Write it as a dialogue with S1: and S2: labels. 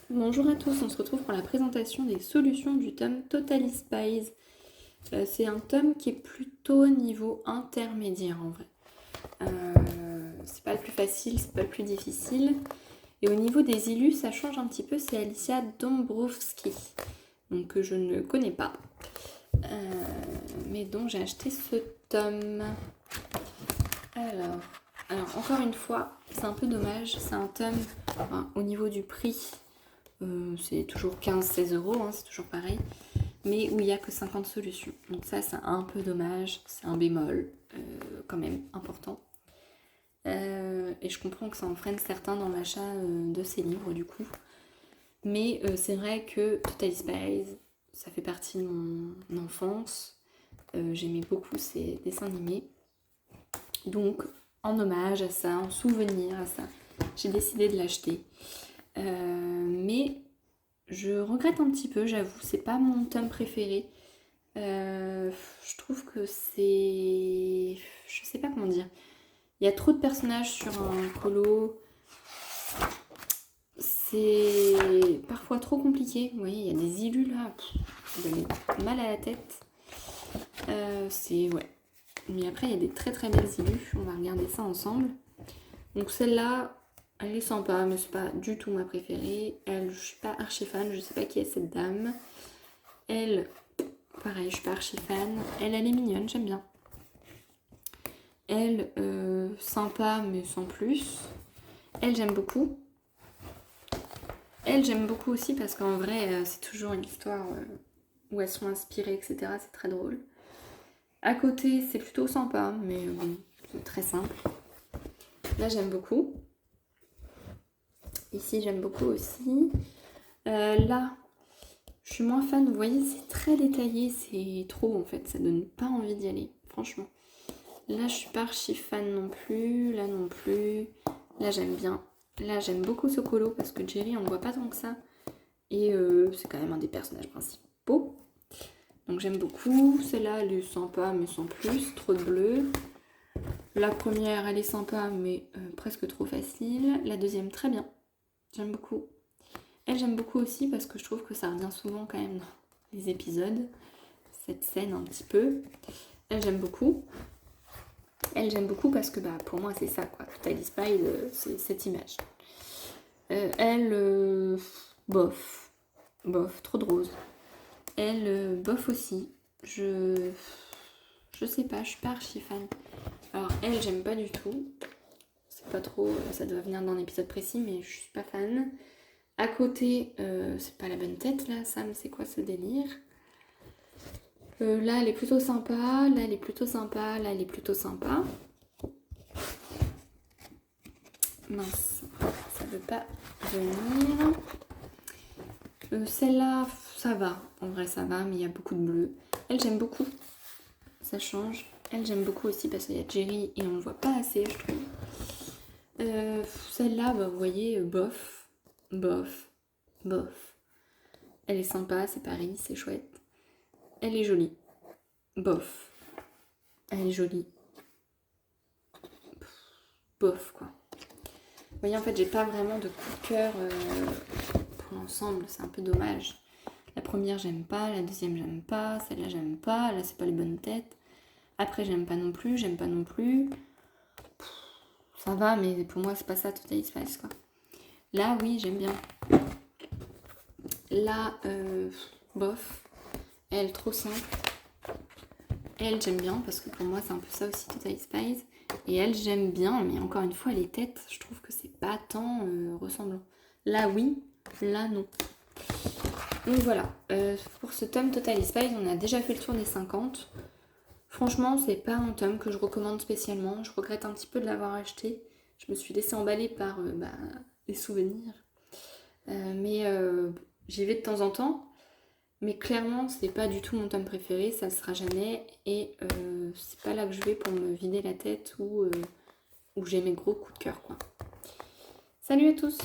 S1: Bonjour à tous, on se retrouve pour la présentation des solutions du tome Totally Spies. C'est un tome qui est plutôt niveau intermédiaire en vrai. C'est pas le plus facile, c'est pas le plus difficile. Et au niveau des illus, ça change un petit peu, c'est Alicia Dombrowski, donc que je ne connais pas. Mais donc j'ai acheté ce tome. Alors encore une fois, c'est un peu dommage, c'est un tome, au niveau du prix, c'est toujours 15-16 euros, c'est toujours pareil, mais où il n'y a que 50 solutions. Donc ça, c'est un peu dommage, c'est un bémol, quand même important. Et je comprends que ça en freine certains dans l'achat de ces livres du coup. Mais c'est vrai que Totally Spies, ça fait partie de mon enfance. J'aimais beaucoup ces dessins animés. Donc, en hommage à ça, en souvenir à ça, j'ai décidé de l'acheter. Mais je regrette un petit peu, j'avoue, c'est pas mon tome préféré. Je trouve que c'est... Je sais pas comment dire. Il y a trop de personnages sur un colo. C'est parfois trop compliqué. Vous voyez, il y a des illus là. Vous avez mal à la tête. C'est... Ouais. Mais après, il y a des très très belles illus. On va regarder ça ensemble. Donc celle-là, elle est sympa, mais c'est pas du tout ma préférée. Elle, je suis pas archi fan, je sais pas qui est cette dame. Elle, pareil, je suis pas archi fan. Elle est mignonne, j'aime bien. Elle, sympa, mais sans plus. Elle, j'aime beaucoup. Elle, j'aime beaucoup aussi parce qu'en vrai, c'est toujours une histoire où elles sont inspirées, etc. C'est très drôle. À côté, c'est plutôt sympa, mais bon, c'est très simple. Là, j'aime beaucoup. Ici, j'aime beaucoup aussi. Là, je suis moins fan. Vous voyez, c'est très détaillé. C'est trop, en fait. Ça donne pas envie d'y aller, franchement. Là, je suis pas archi fan non plus. Là non plus. Là, j'aime bien. Là, j'aime beaucoup ce colo parce que Jerry, on ne voit pas tant que ça. Et c'est quand même un des personnages principaux. Donc, j'aime beaucoup. Celle-là, elle est sympa, mais sans plus. Trop de bleu. La première, elle est sympa, mais presque trop facile. La deuxième, très bien. J'aime beaucoup. Elle, j'aime beaucoup aussi parce que je trouve que ça revient souvent quand même dans les épisodes. Cette scène un petit peu. Elle, j'aime beaucoup. Elle, j'aime beaucoup parce que pour moi, c'est ça, quoi. Totally Spies, c'est cette image. Elle, bof. Bof, trop de rose. Elle, bof aussi. Je sais pas, je suis pas archi fan. Alors, elle, j'aime pas du tout. C'est pas trop... Ça doit venir d'un épisode précis, mais je suis pas fan. À côté, c'est pas la bonne tête, là. Sam, c'est quoi ce délire? Là, elle est plutôt sympa. Là, elle est plutôt sympa. Là, elle est plutôt sympa. Mince, ça veut pas venir. Celle-là, ça va. En vrai, ça va, mais il y a beaucoup de bleu. Elle, j'aime beaucoup. Ça change. Elle, j'aime beaucoup aussi parce qu'il y a Jerry et on ne voit pas assez, je trouve. Celle-là, vous voyez, bof, bof, bof. Elle est sympa, c'est Paris, c'est chouette. Elle est jolie. Bof. Elle est jolie. Bof, quoi. Vous voyez, en fait, j'ai pas vraiment de coup de cœur pour l'ensemble. C'est un peu dommage. La première, j'aime pas. La deuxième, j'aime pas. Celle-là, j'aime pas. Là, c'est pas les bonnes têtes. Après, j'aime pas non plus. J'aime pas non plus. Ça va, mais pour moi, c'est pas ça, Totally Spies, quoi. Là, oui, j'aime bien. Là, bof. Elle, trop simple. Elle, j'aime bien parce que pour moi, c'est un peu ça aussi, Totally Spies. Et elle, j'aime bien, mais encore une fois, les têtes, je trouve que c'est pas tant ressemblant. Là, oui. Là, non. Donc voilà. Pour ce tome Totally Spies, on a déjà fait le tour des 50. Franchement, c'est pas un tome que je recommande spécialement. Je regrette un petit peu de l'avoir acheté. Je me suis laissée emballer par les souvenirs. Mais j'y vais de temps en temps. Mais clairement, c'est pas du tout mon tome préféré, ça le sera jamais. Et c'est pas là que je vais pour me vider la tête ou j'ai mes gros coups de cœur, quoi. Salut à tous!